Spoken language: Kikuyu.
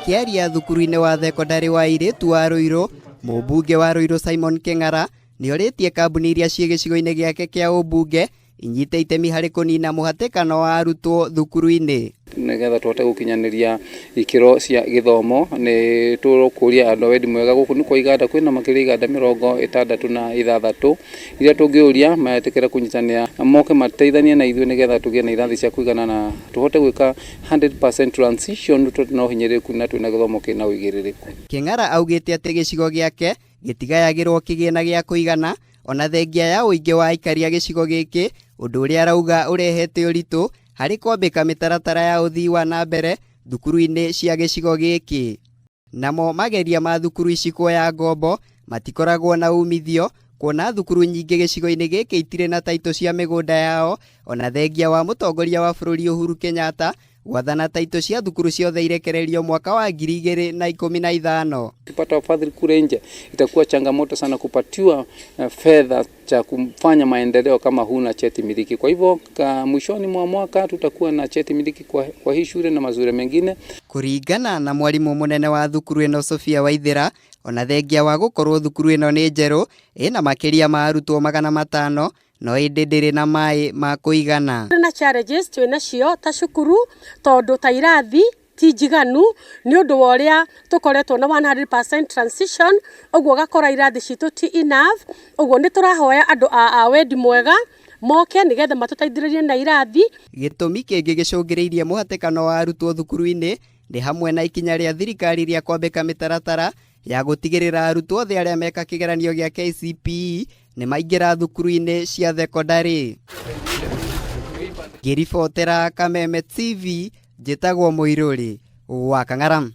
Akiaria thukuru-inĩ wa thekondarĩ wa airĩtu wa Ruiru, mũmbunge wa Ruiru Simon Kĩng'ara nĩorĩtie kambuni iria ciĩ gĩcigo-inĩ gĩake kĩa ũmbunge inyite itemi harĩ kũnina mũhatĩkano wa arutwo thukuru-inĩ. Nĩgetha tũhote gũkinyanĩria ikĩro cia gĩthomo nĩ tũkũria andũ a wendi mwega gũkũ nĩ kwa iganda kwĩna makĩria iganda 66 iria tũngĩũria metĩkĩre kũnyitanĩra moke mateithanie na ithuĩ nĩgetha tũgĩe na irathi cia kũigana na tũhote gwĩka 100% transition no hinyĩrĩrĩku na twĩna gĩthomo kĩna ũigĩrĩrĩku. Kĩng'ara augĩte atĩ gĩcigo gĩake gĩtigayagĩrwo kĩgĩna gĩa kũigana ona thengia ya ũingĩ wa aikari a gĩcigo gĩkĩ, ũndũ ũrĩa arauga ũrehete ũritũ harĩ kwambĩka mĩtaratara ya ũthii wa na mbere thukuru-inĩ cia gĩcigo gĩkĩ. Namo mageria ma thukuru ici kuoya ngombo matikoragwo na umithio, kuona thukuru nyingĩ gĩcigo-inĩ gĩkĩ itirĩ na taitũ cia mĩgũnda yao, ona thengia wa mũtongoria wa bũrũri Uhuru Kenyatta gwathana taitũ cia thukuru ciothe irekererio mwaka wa 2015. Kupata wafadhili kule nje itakuwa changamoto sana kupatiwa fedha cha kufanya maendeleo kama huna cheti miliki. Kwa hivyo mwishoni mwa mwaka tutakuwa na cheti miliki kwa hii shule na mazuri mengine. Kũringana na mwarimu mũnene wa thukuru ĩno Sophia Waithĩra, ona thengia wa gũkorwo thukuru ĩno nĩ njerũ ĩna makĩria ma arutwo 500 no ĩndĩ ndĩrĩ na maĩ ma kũigana. Na challenges twĩnacio ta cukuru tondũ ta irathi ti njiganu nĩ ũndũ wa ũrĩa tũkoretwo na 100% transition, ũguo gakora irathi citũ ti enough. Ũguo nĩ tũrahoya andũ a wendi mwega moke nĩgetha matũteithĩrĩrie na irathi. Gĩtũmi kĩngĩ gĩcũngĩrĩirie mũhatĩkano wa arutwo thukuru-inĩ nĩ hamwe na ikinya rĩa thirikari rĩa kwambĩka mĩtaratara ya gũtigĩrĩra arutwo othe arĩa meka kĩgeranio gĩa KCPE nĩ maingĩra thukuru-inĩ cia thekondarĩ. Ngĩribotera Kameme TV, njĩtagwo Mũirũrĩ wa Kang'ara.